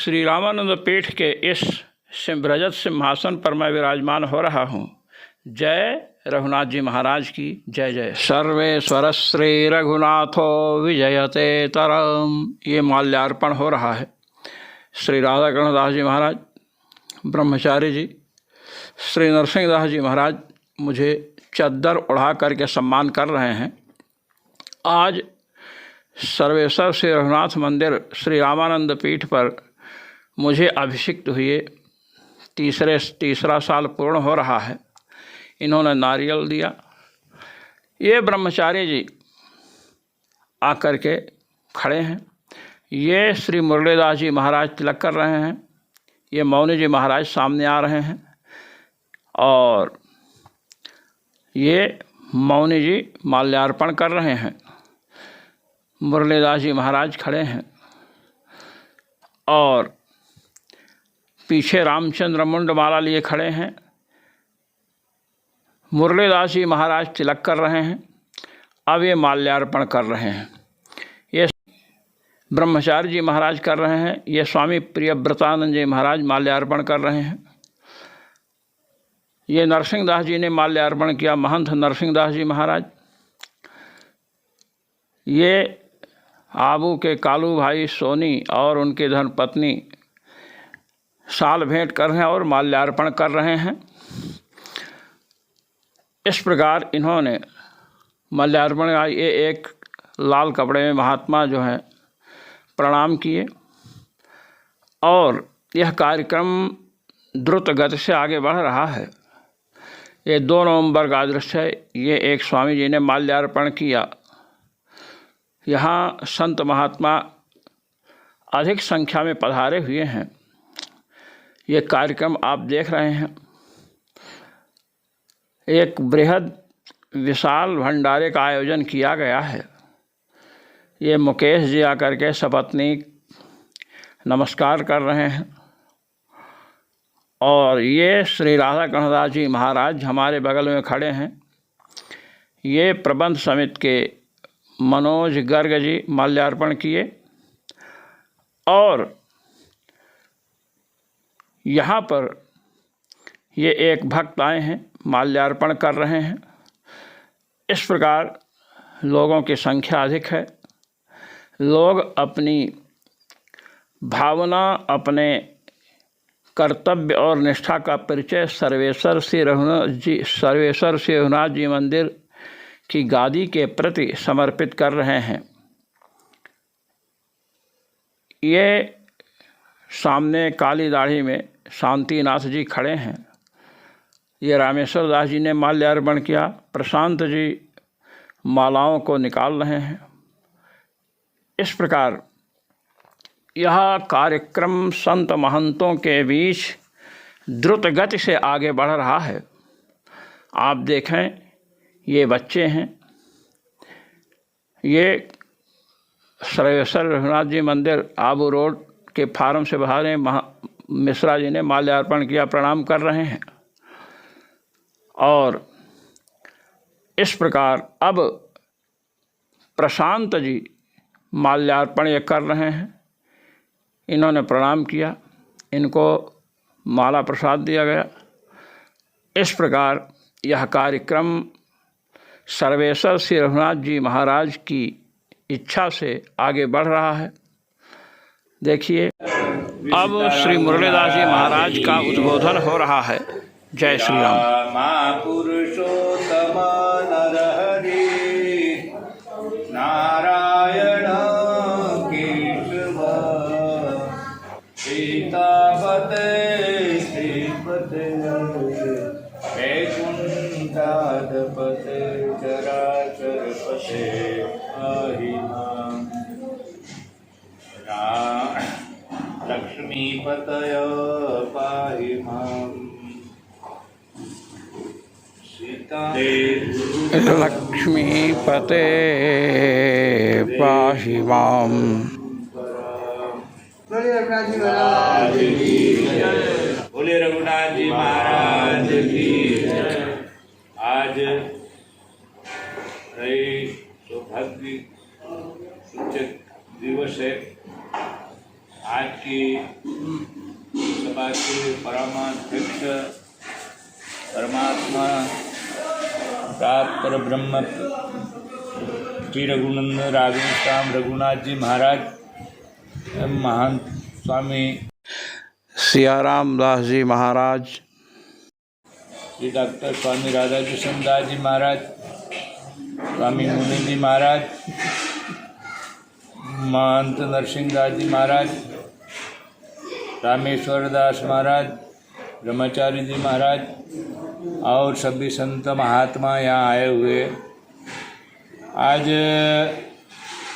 श्री रामानंद पीठ के इस रजत सिंहासन पर मैं विराजमान हो रहा हूँ। जय रघुनाथ जी महाराज की जय जय। सर्वेश्वर श्री रघुनाथो विजयते तरम। ये माल्यार्पण हो रहा है। श्री राधा कृष्णदास जी महाराज, ब्रह्मचारी जी, श्री नरसिंहदास जी महाराज मुझे चद्दर उड़ा करके सम्मान कर रहे हैं। आज सर्वेश्वर श्री रघुनाथ मंदिर श्री रामानंद पीठ पर मुझे अभिषिक्त हुए तीसरा साल पूर्ण हो रहा है। इन्होंने नारियल दिया। ये ब्रह्मचारी जी आकर के खड़े हैं। ये श्री मुरलीदास जी महाराज तिलक कर रहे हैं। ये मौनी जी महाराज सामने आ रहे हैं और ये मौनी जी माल्यार्पण कर रहे हैं। मुरलीदास जी महाराज खड़े हैं और पीछे रामचंद्र मुंड माला लिए खड़े हैं। मुरलीदास जी महाराज तिलक कर रहे हैं। अब ये माल्यार्पण कर रहे हैं। ये ब्रह्मचारी जी महाराज कर रहे हैं। ये स्वामी प्रियव्रतानंद जी महाराज माल्यार्पण कर रहे हैं। ये नरसिंहदास जी ने माल्यार्पण किया, महंत नरसिंहदास जी महाराज। ये आबू के कालू भाई सोनी और उनकी धर्मपत्नी साल भेंट कर रहे हैं और माल्यार्पण कर रहे हैं। इस प्रकार इन्होंने माल्यार्पण का ये एक लाल कपड़े में महात्मा जो है प्रणाम किए और यह कार्यक्रम द्रुत गति से आगे बढ़ रहा है। ये 2 नवंबर का दृश्य है। ये एक स्वामी जी ने माल्यार्पण किया। यहाँ संत महात्मा अधिक संख्या में पधारे हुए हैं। ये कार्यक्रम आप देख रहे हैं। एक बृहद विशाल भंडारे का आयोजन किया गया है। ये मुकेश जी आकर के सपत्नी नमस्कार कर रहे हैं और ये श्री राधा कृष्णदास जी महाराज हमारे बगल में खड़े हैं। ये प्रबंध समिति के मनोज गर्ग जी माल्यार्पण किए और यहाँ पर ये एक भक्त आए हैं, माल्यार्पण कर रहे हैं। इस प्रकार लोगों की संख्या अधिक है। लोग अपनी भावना, अपने कर्तव्य और निष्ठा का परिचय सर्वेश्वर श्री रघुनाथ जी मंदिर की गादी के प्रति समर्पित कर रहे हैं। ये सामने काली दाढ़ी में शांतिनाथ जी खड़े हैं। ये रामेश्वर दास जी ने माल्यार्पण किया। प्रशांत जी मालाओं को निकाल रहे हैं। इस प्रकार यह कार्यक्रम संत महंतों के बीच द्रुत गति से आगे बढ़ रहा है। आप देखें, ये बच्चे हैं। ये सर्वेश्वर रघुनाथ जी मंदिर आबू रोड के फार्म से बाहर मिश्रा जी ने माल्यार्पण किया, प्रणाम कर रहे हैं। और इस प्रकार अब प्रशांत जी माल्यार्पण ये कर रहे हैं। इन्होंने प्रणाम किया, इनको माला प्रसाद दिया गया। इस प्रकार यह कार्यक्रम सर्वेश्वर श्री रघुनाथ जी महाराज की इच्छा से आगे बढ़ रहा है। देखिए, अब श्री मुरलीदास जी महाराज का उद्बोधन हो रहा है। जय श्री राम। पुरुषोत्तम नरहरि नारायण केशव सीतापते श्रीपते वैकुंठाधपते चराचरपते पाहि मां। लक्ष्मीपतय पाहि मां। लक्ष्मीपते पाहि मां। बोले रघुनाथ जी महाराज की। आज सौभाग्य सूचक दिवस है। आज की सभा के परमाध्यक्ष परमात्मा प्राप्त पर ब्रह्म श्री रघुनंदन राघवेश्याम रघुनाथ जी महाराज महान स्वामी सियाराम दास जी महाराज, श्री डॉक्टर स्वामी राधा कृष्ण दास जी महाराज, स्वामी मुनि जी महाराज, महंत नरसिंह दास जी महाराज, रामेश्वर दास महाराज, ब्रह्मचारी जी महाराज और सभी संत महात्मा यहाँ आए हुए। आज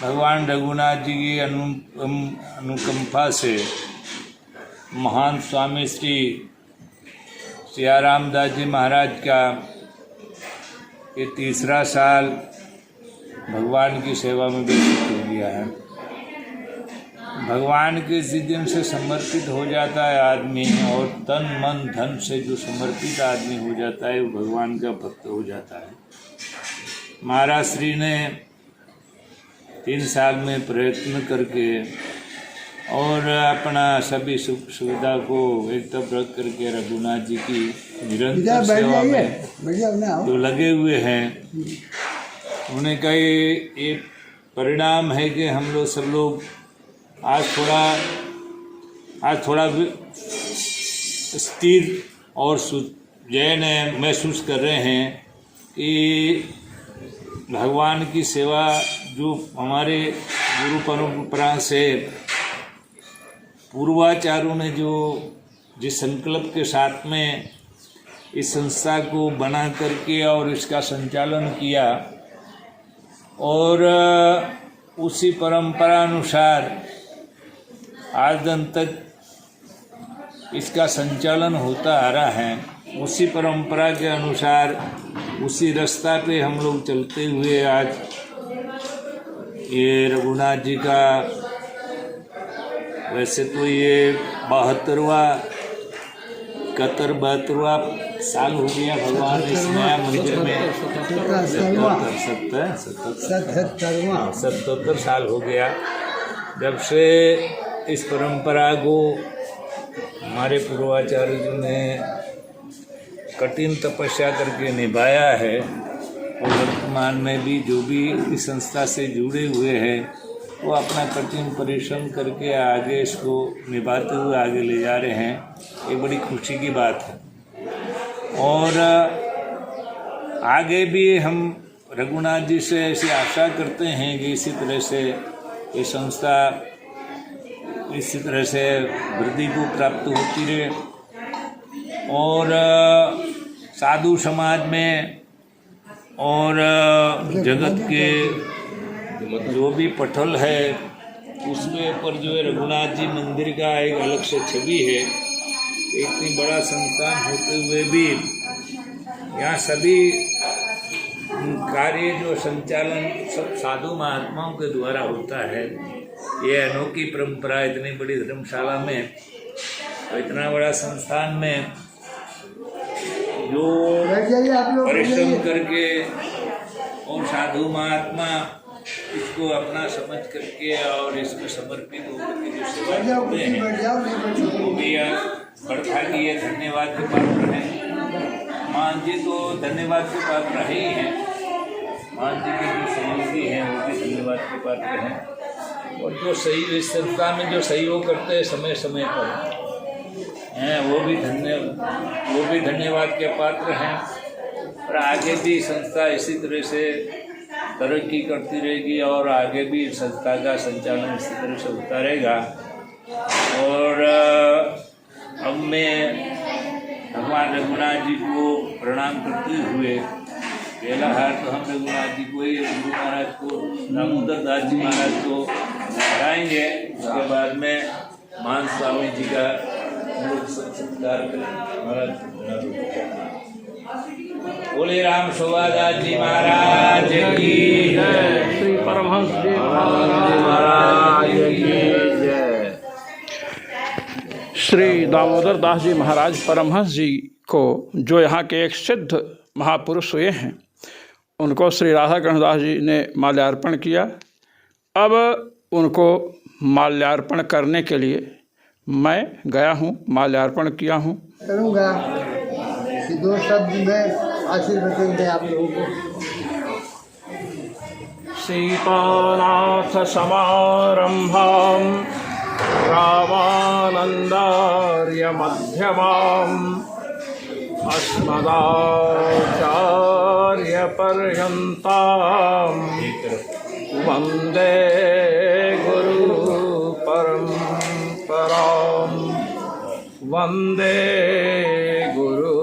भगवान रघुनाथ जी की अनुकंपा से महान स्वामी श्री सियाराम दास जी महाराज का ये तीसरा साल भगवान की सेवा में व्यतीत हो गया है। भगवान के जिस दिन से समर्पित हो जाता है आदमी, और तन मन धन से जो समर्पित आदमी हो जाता है वो भगवान का भक्त हो जाता है। महाराज श्री ने 3 साल में प्रयत्न करके और अपना सभी सुख सुविधा को एक तरफ रख करके रघुनाथ जी की निरंतर सेवा में जो लगे हुए हैं, उन्हें का ये परिणाम है कि हम लोग सब लोग आज थोड़ा स्थिर और सुचैन महसूस कर रहे हैं कि भगवान की सेवा जो हमारे गुरु परंपरा से पूर्वाचार्यों ने जो जिस संकल्प के साथ में इस संस्था को बना करके और इसका संचालन किया, और उसी परंपरा अनुसार आज दिन तक इसका संचालन होता आ रहा है। उसी परंपरा के अनुसार उसी रास्ता पे हम लोग चलते हुए आज ये रघुनाथ जी का, वैसे तो ये 72वां साल हो गया भगवान इस नया मंदिर में, 77 साल हो गया जब से इस परंपरा को हमारे पूर्वाचार्य जी ने कठिन तपस्या करके निभाया है। और वर्तमान में भी जो भी इस संस्था से जुड़े हुए हैं वो अपना कठिन परिश्रम करके आगे इसको निभाते हुए आगे ले जा रहे हैं। ये बड़ी खुशी की बात है। और आगे भी हम रघुनाथ जी से ऐसी आशा करते हैं कि इसी तरह से ये संस्था इसी तरह से वृद्धि को प्राप्त होती रहे, और साधु समाज में और जगत के जो भी पटल है उसके ऊपर जो है रघुनाथ जी मंदिर का एक अलग से छवि है। इतनी बड़ा संस्थान होते हुए भी यहाँ सभी कार्य जो संचालन सब साधु महात्माओं के द्वारा होता है। ये अनोखी परंपरा इतनी बड़ी धर्मशाला में, तो इतना बड़ा संस्थान में जो परिश्रम करके और साधु महात्मा इसको अपना समझ करके और इसमें समर्पित होकर के जो सेवा करते हैं, वो भी बड़भागी धन्यवाद के पात्र हैं। मान जी तो धन्यवाद के पात्र ही हैं, मान जी के जो सहयोगी हैं वो भी धन्यवाद के पात्र हैं, और जो सही इस संस्था में जो सहयोग करते हैं समय समय पर हैं वो भी धन्यवाद के पात्र हैं। और आगे भी संस्था इसी तरह से तरक्की करती रहेगी और आगे भी संस्था का संचालन इसी तरह से होता रहेगा। और अब मैं भगवान रघुनाथ जी को प्रणाम करते हुए पहला हार तो हम रघुनाथ जी को ही, गुरु महाराज को, दामोदर दास जी महाराज को कराएंगे। उसके बाद में महान स्वामी जी का सत्कार करें। महाराज बोले राम शोभादास जी महाराज की जय, श्री परमहंस जी महाराज की जय। श्री दामोदर दास जी महाराज परमहंस जी को, जो यहाँ के एक सिद्ध महापुरुष हुए हैं, उनको श्री राधा कृष्ण दास जी ने माल्यार्पण किया। अब उनको माल्यार्पण करने के लिए मैं गया हूँ, माल्यार्पण किया हूँ। करूँगा कि 2 शब्द में आशीर्वाद देंगे आप लोगों को। सीतानाथ समारंभां रामानंदार्य मध्यमाम् अस्मदाचार्य पर्यन्तां वन्दे गुरु परम्परां वन्दे गुरु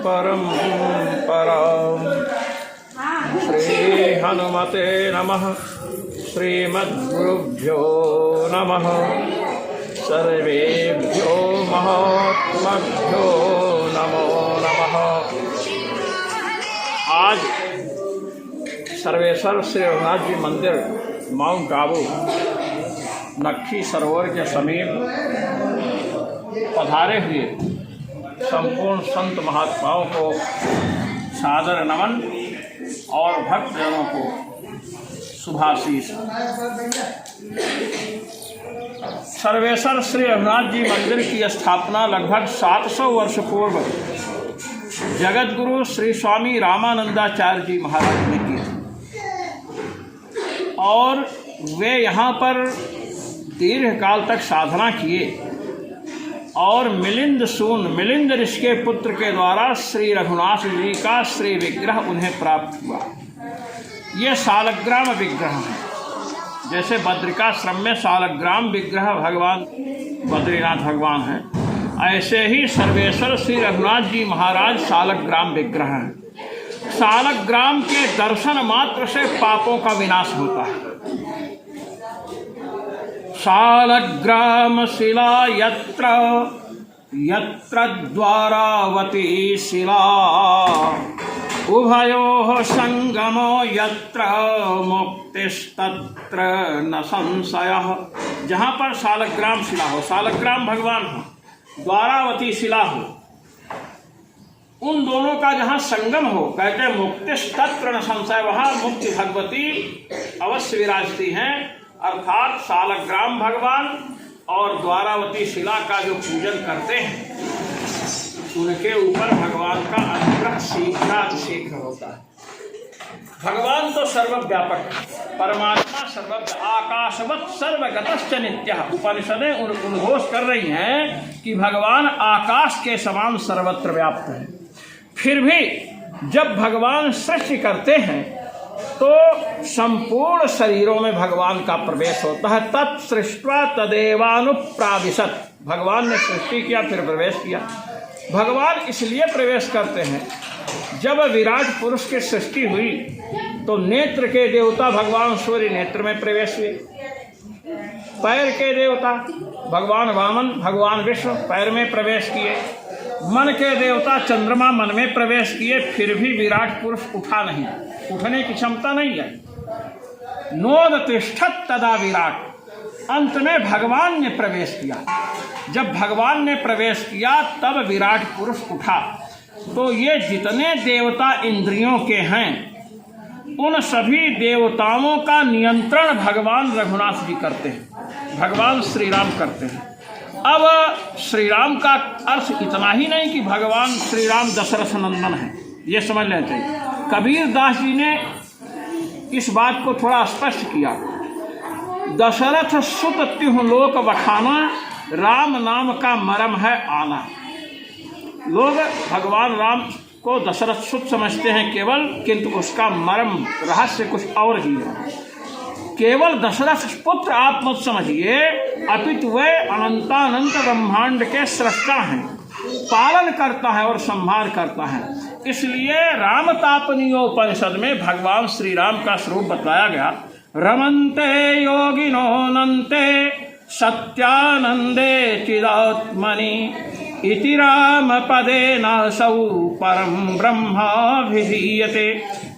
परम्परां। श्री हनुमते नमः। श्रीमद्गुरुभ्यो नमः। सर्वेभ्यो महात्मभ्यो नमो नमः। आज सर्वेश्वर श्री रघुनाथ जी मंदिर माउंट आबू नक्खी सरोवर के समीप पधारे हुए संपूर्ण संत महात्माओं को सादर नमन और भक्तजनों को शुभाशीष। सर्वेश्वर श्री रघुनाथ जी मंदिर की स्थापना लगभग 700 वर्ष पूर्व जगत गुरु श्री स्वामी रामानंदाचार्य जी महाराज ने की थी और वे यहाँ पर दीर्घ काल तक साधना किए और मिलिंद ऋषि के पुत्र के द्वारा श्री रघुनाथ जी का श्री विग्रह उन्हें प्राप्त हुआ। ये सालग्राम विग्रह है। जैसे बद्रिकाश्रम में सालग्राम विग्रह भगवान बद्रीनाथ भगवान हैं, ऐसे ही सर्वेश्वर श्री रघुनाथ जी महाराज सालग्राम विग्रह हैं। सालग्राम के दर्शन मात्र से पापों का विनाश होता है। सालग्राम शिला यत्र यत्र द्वारावती शिला उभयोः संगमो यत्र मुक्तिस्तत्र न संशयः। जहाँ पर सालग्राम शिला हो, सालग्राम भगवान हो, द्वारावती शिला हो, उन दोनों का जहाँ संगम हो, कहते मुक्तिस्तत्र न संशय, वहाँ मुक्ति भगवती अवश्य विराजती हैं। अर्थात सालग्राम भगवान और द्वारावती शिला का जो पूजन करते हैं उनके ऊपर भगवान का अनुग्रह शीघ्र होता है। भगवान तो सर्वव्यापक है, परमात्मा आकाशवत सर्वगतश्च नित्यः। उपनिषदें उद्घोष कर रही हैं कि भगवान आकाश के समान सर्वत्र व्याप्त है। फिर भी जब भगवान सृष्टि करते हैं तो संपूर्ण शरीरों में भगवान का प्रवेश होता है। तत्सृष्ट्वा तदेवानुप्राविशत्, भगवान ने सृष्टि किया फिर प्रवेश किया। भगवान इसलिए प्रवेश करते हैं, जब विराट पुरुष की सृष्टि हुई तो नेत्र के देवता भगवान सूर्य नेत्र में प्रवेश हुए, पैर के देवता भगवान वामन भगवान विष्णु पैर में प्रवेश किए, मन के देवता चंद्रमा मन में प्रवेश किए, फिर भी विराट पुरुष उठा नहीं, उठने की क्षमता नहीं है। नोद तिष्ठत् तदा विराट, अंत में भगवान ने प्रवेश किया। जब भगवान ने प्रवेश किया तब विराट पुरुष उठा। तो ये जितने देवता इंद्रियों के हैं उन सभी देवताओं का नियंत्रण भगवान रघुनाथ जी करते हैं, भगवान श्री राम करते हैं। अब श्री राम का अर्थ इतना ही नहीं कि भगवान श्री राम दशरथ नंदन है, ये समझ लेना चाहिए। कबीर दास जी ने इस बात को थोड़ा स्पष्ट किया। दशरथ सुत त्युह लोक बखाना, राम नाम का मरम है आना। लोग भगवान राम को दशरथ सुत समझते हैं केवल, किंतु उसका मर्म रहस्य कुछ और ही है। केवल दशरथ पुत्र आप मत समझिए, अपितु वे अनंतानंत ब्रह्मांड के सृष्टा हैं, पालन करता है और संहार करता है। इसलिए रामतापनीयोपनिषद में भगवान श्री राम का स्वरूप बताया गया। रमन्ते योगिनो नन्ते सत्यानंदे चिदात्मनि इति राम पदेन सौ परम ब्रह्माभिधीयते।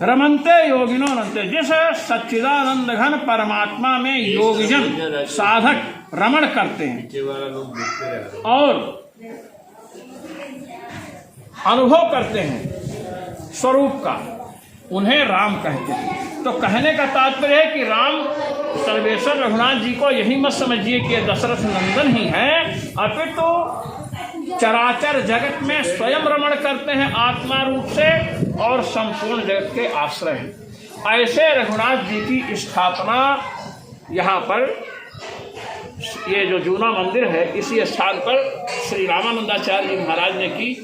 रमन्ते योगिनो नन्ते, जिस सच्चिदानंद घन परमात्मा में योगीजन साधक रमण करते हैं और अनुभव करते हैं स्वरूप का, उन्हें राम कहते हैं। तो कहने का तात्पर्य है कि राम सर्वेश्वर रघुनाथ जी को यही मत समझिए कि दशरथ नंदन ही हैं, अपितु तो चराचर जगत में स्वयं रमण करते हैं आत्मा रूप से और संपूर्ण जगत के आश्रय हैं। ऐसे रघुनाथ जी की स्थापना यहाँ पर ये जो जूना मंदिर है इसी स्थान पर श्री रामानंदाचार्य जी महाराज ने की।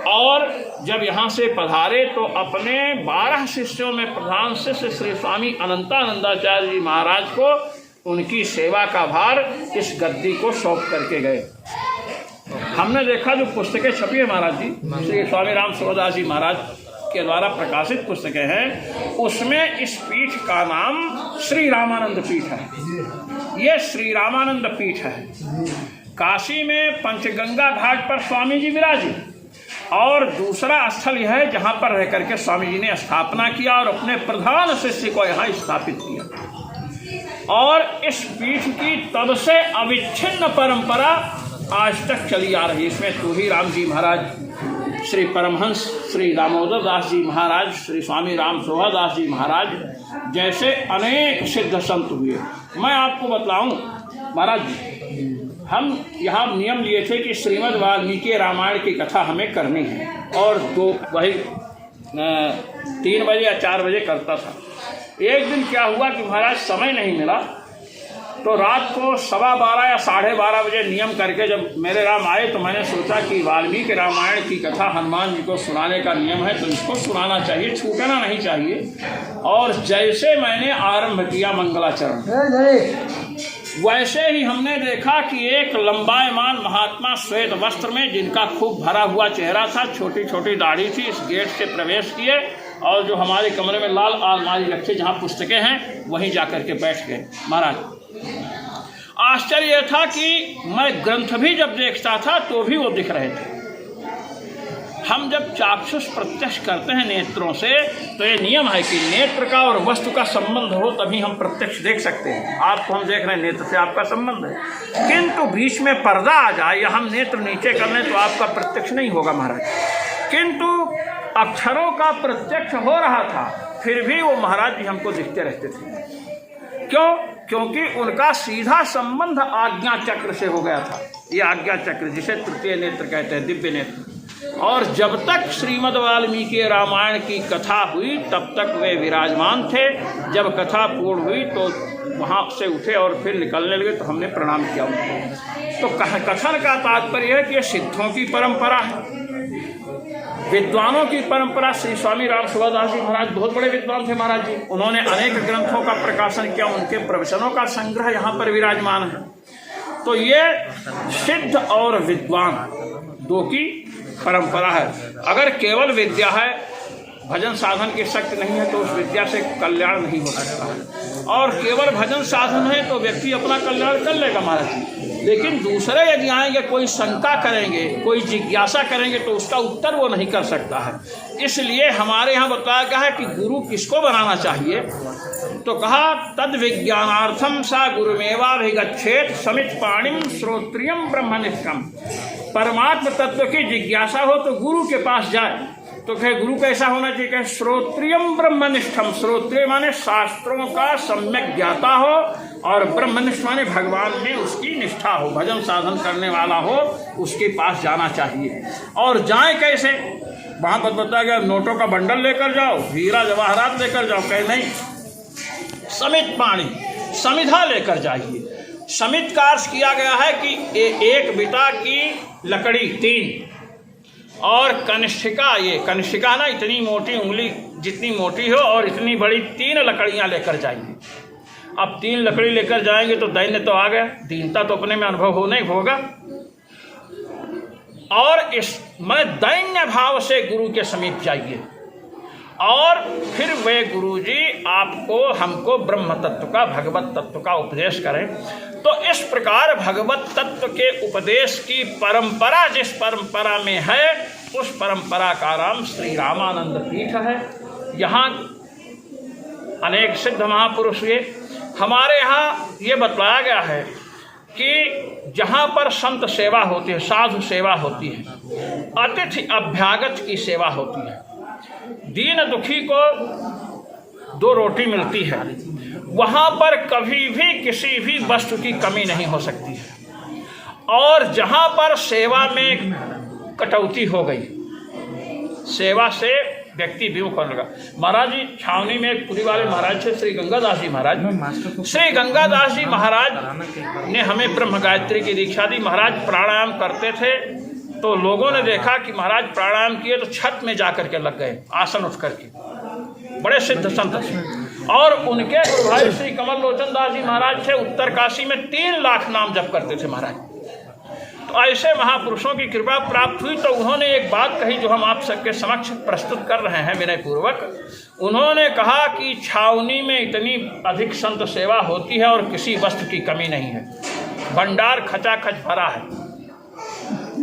और जब यहाँ से पधारे तो अपने 12 शिष्यों में प्रधान शिष्य श्री स्वामी अनंतानंदाचार्य जी महाराज को उनकी सेवा का भार इस गद्दी को सौंप करके गए। हमने देखा जो पुस्तकें छपी है महाराज जी, श्री स्वामी राम सुभदास जी महाराज के द्वारा प्रकाशित पुस्तकें हैं, उसमें इस पीठ का नाम श्री रामानंद पीठ है। ये श्री रामानंद पीठ है। काशी में पंचगंगा घाट पर स्वामी जी विराजित, और दूसरा स्थल यह है जहाँ पर रह करके स्वामी जी ने स्थापना किया और अपने प्रधान शिष्य को यहाँ स्थापित किया। और इस पीठ की तब से अविच्छिन्न परंपरा आज तक चली आ रही है। इसमें तू ही राम जी महाराज, श्री परमहंस श्री दामोदर दास जी महाराज, श्री स्वामी राम शोभादास जी महाराज जैसे अनेक सिद्ध संत हुए। मैं आपको बतलाऊं महाराज जी, हम यहाँ नियम लिए थे कि श्रीमद् वाल्मीकि रामायण की कथा हमें करनी है, और 3 बजे या 4 बजे करता था। एक दिन क्या हुआ कि महाराज समय नहीं मिला, तो रात को 12:15 या 12:30 बजे नियम करके जब मेरे राम आए तो मैंने सोचा कि वाल्मीकि रामायण की कथा हनुमान जी को सुनाने का नियम है तो इसको सुनाना चाहिए, छूटना नहीं चाहिए। और जैसे मैंने आरंभ किया मंगलाचरण, वैसे ही हमने देखा कि एक लंबायमान महात्मा श्वेत वस्त्र में, जिनका खूब भरा हुआ चेहरा था, छोटी छोटी दाढ़ी थी, इस गेट से प्रवेश किए और जो हमारे कमरे में लाल अलमारी रखी जहाँ पुस्तकें हैं वहीं जाकर के बैठ गए। महाराज आश्चर्य यह था कि मैं ग्रंथ भी जब देखता था तो भी वो दिख रहे थे। हम जब चाक्षुष प्रत्यक्ष करते हैं नेत्रों से तो ये नियम है कि नेत्र का और वस्तु का संबंध हो तभी हम प्रत्यक्ष देख सकते हैं। आपको हम देख रहे हैं, नेत्र से आपका संबंध है, किंतु बीच में पर्दा आ जाए या हम नेत्र नीचे कर लें तो आपका प्रत्यक्ष नहीं होगा महाराज। किंतु अक्षरों का प्रत्यक्ष हो रहा था, फिर भी वो महाराज जी हमको दिखते रहते थे। क्यों? क्योंकि उनका सीधा संबंध आज्ञा चक्र से हो गया था। ये आज्ञा चक्र जिसे तृतीय नेत्र कहते हैं, दिव्य नेत्र। और जब तक श्रीमद् वाल्मीकि रामायण की कथा हुई तब तक वे विराजमान थे। जब कथा पूर्ण हुई तो वहाँ से उठे और फिर निकलने लगे तो हमने प्रणाम किया उनको। तो कथन का तात्पर्य है कि ये सिद्धों की परंपरा है, विद्वानों की परंपरा। श्री स्वामी राम सुभादास जी महाराज बहुत बड़े विद्वान थे महाराज जी, उन्होंने अनेक ग्रंथों का प्रकाशन किया, उनके प्रवचनों का संग्रह यहाँ पर विराजमान है। तो ये सिद्ध और विद्वान दो की परंपरा है। अगर केवल विद्या है, भजन साधन की शक्ति नहीं है तो उस विद्या से कल्याण नहीं हो सकता है। और केवल भजन साधन है तो व्यक्ति अपना कल्याण कर लेगा महाराज जी, लेकिन दूसरे यदि आएंगे, कोई शंका करेंगे, कोई जिज्ञासा करेंगे तो उसका उत्तर वो नहीं कर सकता है। इसलिए हमारे यहाँ बताया गया है कि गुरु किसको बनाना चाहिए, तो कहा तद विज्ञानार्थम सा गुरुमेवाभिगच्छेत समित पाणिम श्रोत्रियम ब्रह्मनिष्ठम। परमात्म तत्व की जिज्ञासा हो तो गुरु के पास जाए। तो कहे गुरु कैसा होना चाहिए? कहे श्रोत्रियम ब्रह्मनिष्ठम। श्रोत्रिय माने शास्त्रों का सम्यक ज्ञाता हो, और ब्रह्मनिष्ठ माने भगवान में उसकी निष्ठा हो, भजन साधन करने वाला हो, उसके पास जाना चाहिए। और जाए कैसे? वहाँ पर बताया गया नोटों का बंडल लेकर जाओ, हीरा जवाहरात लेकर जाओ, कहे नहीं, समित पाणी, समिधा लेकर जाइए। समित का अर्थ किया गया है कि एक बिता की लकड़ी 3, और कनिष्ठिका, ये कनिष्ठिका ना इतनी मोटी, उंगली जितनी मोटी हो और इतनी बड़ी 3 लकड़ियाँ लेकर जाइए। अब 3 लकड़ी लेकर जाएंगे तो दैन्य तो आ गया, दीनता तो अपने में अनुभव हो नहीं होगा। और इस मैं दैन्य भाव से गुरु के समीप जाइए, और फिर वे गुरुजी आपको हमको ब्रह्म तत्व का, भगवत तत्व का उपदेश करें। तो इस प्रकार भगवत तत्व के उपदेश की परंपरा जिस परंपरा में है उस परंपरा का नाम श्री रामानंद पीठ है। यहाँ अनेक सिद्ध महापुरुष हुए। हमारे यहाँ ये बतलाया गया है कि जहाँ पर संत सेवा होती है, साधु सेवा होती है, अतिथि अभ्यागत की सेवा होती है। दीन दुखी को 2 रोटी मिलती है, वहाँ पर कभी भी किसी भी वस्तु की कमी नहीं हो सकती है। और जहाँ पर सेवा में कटौती हो गई, सेवा से व्यक्ति विमुख होने लगा। महाराज जी छावनी में एक पुरी वाले महाराज थे, श्री गंगादास जी महाराज। श्री गंगादास जी महाराज ने हमें ब्रह्म गायत्री की दीक्षा दी। महाराज प्राणायाम करते थे तो लोगों ने देखा कि महाराज प्राणायाम किए तो छत में जाकर के लग गए, आसन उठ करके। बड़े सिद्ध संत थे। और उनके गुरु भाई श्री कमल लोचन दास जी महाराज थे, उत्तर काशी में 3 लाख नाम जप करते थे महाराज। तो ऐसे महापुरुषों की कृपा प्राप्त हुई। तो उन्होंने एक बात कही जो हम आप सबके समक्ष प्रस्तुत कर रहे हैं विनय पूर्वक। उन्होंने कहा कि छावनी में इतनी अधिक संत सेवा होती है और किसी वस्तु की कमी नहीं है, भंडार खचाखच भरा है।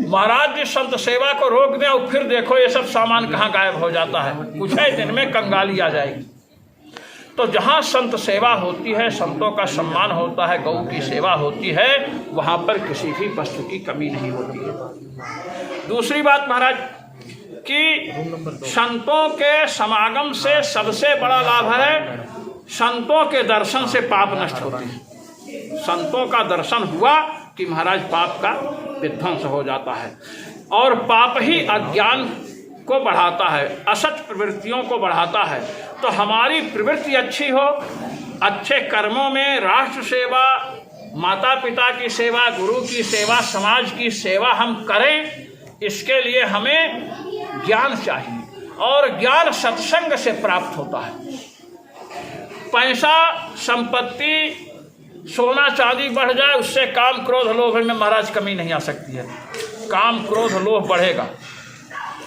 महाराज जी संत सेवा को रोक दें और फिर देखो ये सब सामान कहाँ गायब हो जाता है, कुछ ही दिन में कंगाली आ जाएगी। तो जहाँ संत सेवा होती है, संतों का सम्मान होता है, गौ की सेवा होती है, वहाँ पर किसी भी वस्तु की कमी नहीं होती है। दूसरी बात महाराज कि संतों के समागम से सबसे बड़ा लाभ है, संतों के दर्शन से पाप नष्ट होते हैं। संतों का दर्शन हुआ कि महाराज पाप का विध्वंस हो जाता है। और पाप ही अज्ञान को बढ़ाता है, असत प्रवृत्तियों को बढ़ाता है। तो हमारी प्रवृत्ति अच्छी हो, अच्छे कर्मों में राष्ट्र सेवा, माता पिता की सेवा, गुरु की सेवा, समाज की सेवा हम करें। इसके लिए हमें ज्ञान चाहिए और ज्ञान सत्संग से प्राप्त होता है। पैसा, संपत्ति, सोना चांदी बढ़ जाए, उससे काम क्रोध लोभ में महाराज कमी नहीं आ सकती है। काम क्रोध लोभ बढ़ेगा।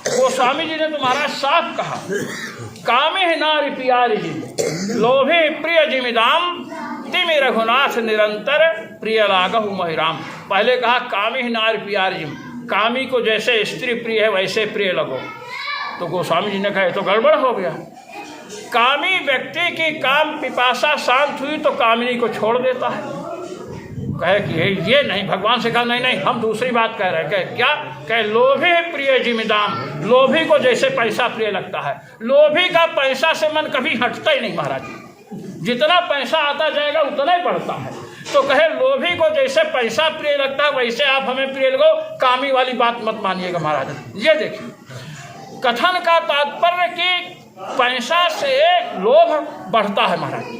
गोस्वामी जी ने तो महाराज साफ कहा, कामे नारी प्यारी जी लोभे प्रिय जिमिदाम तिमि रघुनाथ निरंतर प्रिय लागहु महिराम। पहले कहा कामे नारी प्यारी जिम, कामी को जैसे स्त्री प्रिय है वैसे प्रिय लगो। तो गोस्वामी जी ने कहा तो गड़बड़ हो गया। कामी व्यक्ति की काम पिपासा शांत हुई तो कामिनी को छोड़ देता है। कहे कि ये नहीं, भगवान से कहा नहीं नहीं हम दूसरी बात कह रहे हैं। कहे क्या? कहे लोभी प्रिय जिमिदाम, लोभी को जैसे पैसा प्रिय लगता है। लोभी का पैसा से मन कभी हटता ही नहीं महाराज, जितना पैसा आता जाएगा उतना ही बढ़ता है। तो कहे लोभी को जैसे पैसा प्रिय लगता है वैसे आप हमें प्रिय लगो, कामी वाली बात मत मानिएगा महाराज। ये देखिए कथन का तात्पर्य कि पैसा से लोभ बढ़ता है महाराज।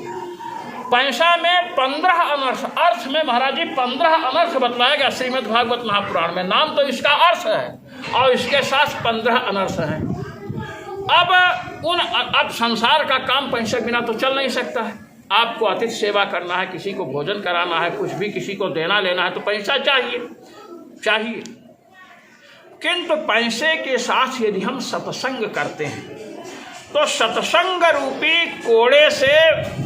पैसा में 15 अनर्थ, अर्थ में महाराज जी 15 अनर्थ बतलाया गया श्रीमद् भागवत महापुराण में। नाम तो इसका अर्थ है और इसके साथ 15 अनर्थ हैं। अब संसार का काम पैसे बिना तो चल नहीं सकता है। आपको अतिथि सेवा करना है, किसी को भोजन कराना है, कुछ भी किसी को देना लेना है तो पैसा चाहिए। किंतु पैसे के साथ यदि हम सत्संग करते हैं तो सत्संग रूपी कोड़े से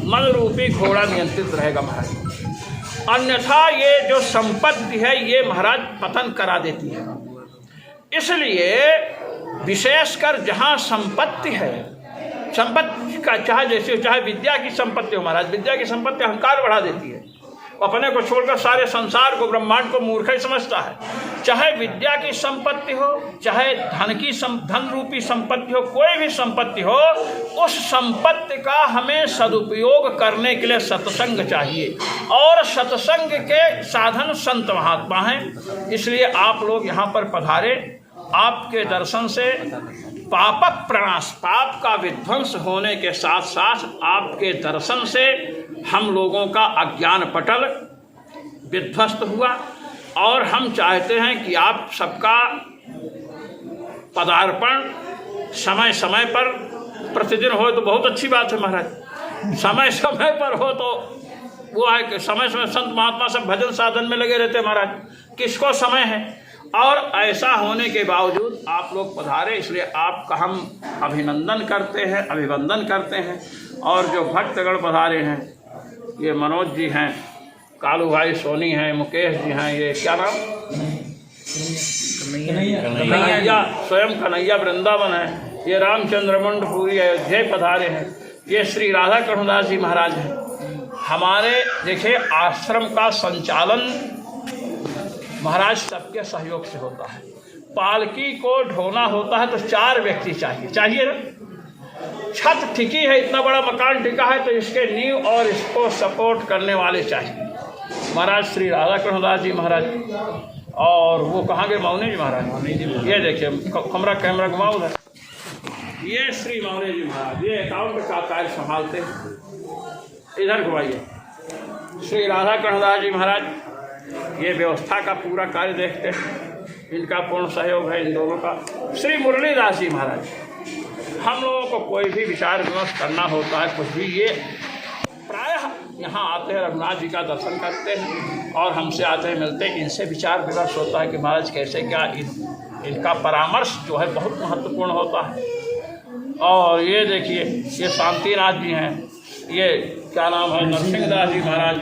मन रूपी घोड़ा नियंत्रित रहेगा महाराज। अन्यथा ये जो संपत्ति है ये महाराज पतन करा देती है। इसलिए विशेषकर जहाँ संपत्ति है, संपत्ति का चाहे विद्या की संपत्ति हो महाराज, विद्या की संपत्ति अहंकार बढ़ा देती है। अपने को छोड़कर सारे संसार को, ब्रह्मांड को मूर्ख ही समझता है। चाहे विद्या की संपत्ति हो, चाहे धन रूपी संपत्ति हो, कोई भी संपत्ति हो, उस संपत्ति का हमें सदुपयोग करने के लिए सत्संग चाहिए। और सत्संग के साधन संत महात्मा हैं। इसलिए आप लोग यहाँ पर पधारे, आपके दर्शन से पापक प्रणाश, पाप का विध्वंस होने के साथ साथ आपके दर्शन से हम लोगों का अज्ञान पटल विध्वस्त हुआ। और हम चाहते हैं कि आप सबका पदार्पण समय समय पर प्रतिदिन हो तो बहुत अच्छी बात है महाराज। समय समय पर हो तो वो है कि समय समय संत महात्मा सब भजन साधन में लगे रहते हैं महाराज, किसको समय है। और ऐसा होने के बावजूद आप लोग पधारे, इसलिए आपका हम अभिनंदन करते हैं, अभिवंदन करते हैं। और जो भक्तगण पधारे हैं, ये मनोज जी हैं, कालू भाई सोनी हैं, मुकेश जी हैं, ये क्या नाम कन्हैया, स्वयं कन्हैया वृंदावन है, ये रामचंद्र मंडपुरी अयोध्या पधारे हैं, ये श्री राधा कृष्णदास जी महाराज हैं। हमारे देखिए आश्रम का संचालन महाराज सबके सहयोग से होता है। पालकी को ढोना होता है तो 4 व्यक्ति चाहिए ना। छत टिकी है, इतना बड़ा मकान टिका है तो इसके नींव और इसको सपोर्ट करने वाले चाहिए। महाराज श्री राधा कृष्णदास जी महाराज, और वो कहाँ गए? मौनी जी महाराज। ये देखिए हमारा कैमरा घुमाओ उधर, ये श्री मौनी जी महाराज, ये अकाउंट का कार्य संभालते हैं। इधर घुमाइए, श्री राधा कृष्णदास जी महाराज ये व्यवस्था का पूरा कार्य देखते हैं, इनका पूर्ण सहयोग है इन दोनों का। श्री मुरलीदास जी महाराज, हम लोगों को कोई भी विचार विमर्श करना होता है कुछ भी, ये प्रायः यहाँ आते हैं, रघुनाथ जी का दर्शन करते हैं और हमसे आते हैं, मिलते हैं, इनसे विचार विमर्श होता है कि महाराज कैसे क्या, इनका परामर्श जो है बहुत महत्वपूर्ण होता है। और ये देखिए ये शांतिनाथ जी हैं, ये क्या नाम है, नरसिंहदास जी महाराज,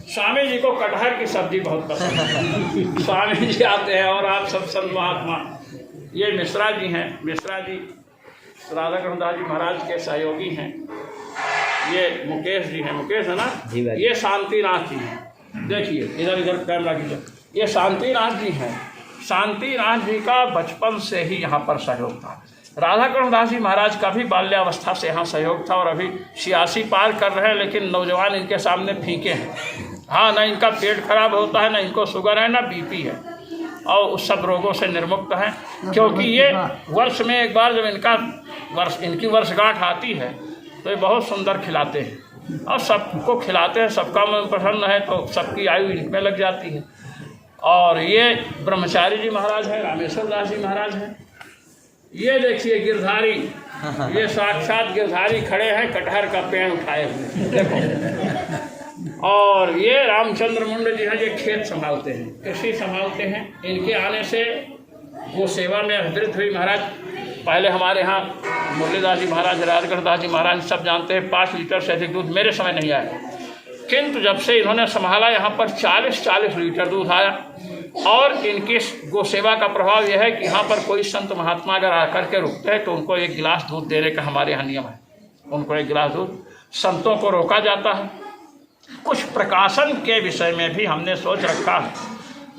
स्वामी जी को कटहर की सब्जी बहुत पसंद है। स्वामी जी आते हैं और आप सब संत महात्मा। ये मिश्रा जी हैं, मिश्रा जी राधा कृष्णदास जी महाराज के सहयोगी हैं। ये मुकेश जी हैं, मुकेश है ना, ये शांतिनाथ जी हैं। देखिए इधर कैमरा कीजिए, ये शांतिनाथ जी हैं। शांतिनाथ जी का बचपन से ही यहाँ पर सहयोग था। राधा कृष्णदास जी महाराज का भी बाल्यावस्था से यहाँ सहयोग था और अभी 86 पार कर रहे हैं, लेकिन नौजवान इनके सामने फीके हैं। हाँ, ना इनका पेट खराब होता है, ना इनको शुगर है, ना बीपी है, और उस सब रोगों से निर्मुक्त हैं, क्योंकि ये वर्ष में एक बार जब इनकी वर्षगांठ आती है तो ये बहुत सुंदर खिलाते हैं और सबको खिलाते हैं, सबका मन प्रसन्न है तो सबकी आयु इनमें लग जाती है। और ये ब्रह्मचारी जी महाराज हैं, रामेश्वर दास जी महाराज हैं। ये देखिए गिरधारी, ये साक्षात गिरधारी खड़े हैं कटहर का पेड़ उठाए हुए, देखो। और ये रामचंद्र मुंड जी हैं, ये खेत संभालते हैं, कृषि संभालते हैं। इनके आने से वो सेवा में अभिवृद्ध हुई महाराज। पहले हमारे यहाँ मुरलीदास जी महाराज, राधाकृष्णदास जी महाराज सब जानते हैं, 5 लीटर से अधिक दूध मेरे समय नहीं आया, किंतु जब से इन्होंने संभाला यहाँ पर 40 लीटर दूध आया। और इनकी गो सेवा का प्रभाव यह है कि यहाँ पर कोई संत महात्मा अगर आकर के रुकते हैं तो उनको 1 गिलास दूध देने का हमारे यहाँ नियम है, उनको 1 गिलास दूध। संतों को रोका जाता है। कुछ प्रकाशन के विषय में भी हमने सोच रखा है।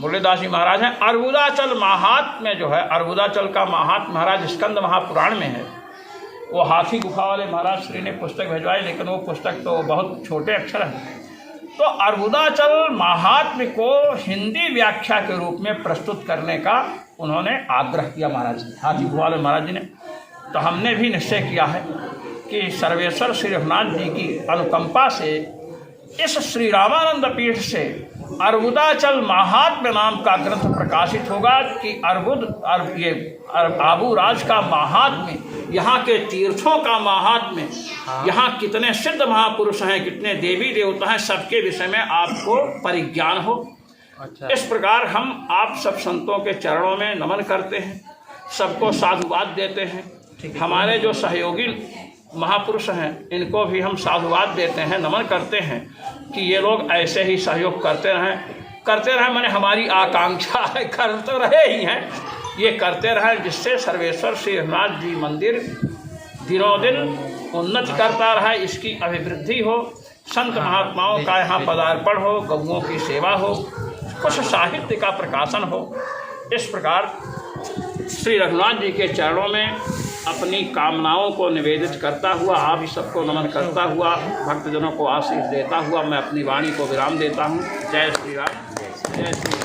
मुरलीदास जी महाराज हैं, अर्बुदाचल महात्म्य में जो है, अर्बुदाचल का महात्म्य महाराज स्कंद महापुराण में है। वो हाथी गुफा वाले महाराज श्री ने पुस्तक भिजवाई, लेकिन वो पुस्तक तो बहुत छोटे अक्षर हैं। तो अर्बुदाचल महात्म्य को हिंदी व्याख्या के रूप में प्रस्तुत करने का उन्होंने आग्रह किया महाराज जी, हाथी गुफा वाले महाराज जी ने। तो हमने भी निश्चय किया है कि सर्वेश्वर श्री रघुनाथ जी की अनुकंपा से इस श्री रामानंद पीठ से अर्बुदाचल महात्म्य नाम का ग्रंथ प्रकाशित होगा कि आबू राज का महात्म्य, यहाँ के तीर्थों का महात्म्य, यहाँ कितने सिद्ध महापुरुष हैं, कितने देवी देवता हैं, सबके विषय में आपको परिज्ञान हो। अच्छा। इस प्रकार हम आप सब संतों के चरणों में नमन करते हैं, सबको साधुवाद देते हैं। हमारे जो सहयोगी महापुरुष हैं इनको भी हम साधुवाद देते हैं, नमन करते हैं कि ये लोग ऐसे ही सहयोग करते रहें। मैंने हमारी आकांक्षा है, कर तो रहे ही हैं, ये करते रहें, जिससे सर्वेश्वर श्री रघुनाथ जी मंदिर दिनों दिन उन्नति करता रहे, इसकी अभिवृद्धि हो, संत महात्माओं का यहाँ पदार्पण हो, गौओं की सेवा हो, कुछ साहित्य का प्रकाशन हो। इस प्रकार श्री रघुनाथ जी के चरणों में अपनी कामनाओं को निवेदित करता हुआ, आप सबको नमन करता हुआ, भक्तजनों को आशीष देता हुआ मैं अपनी वाणी को विराम देता हूँ। जय श्री राम, जय श्री राम।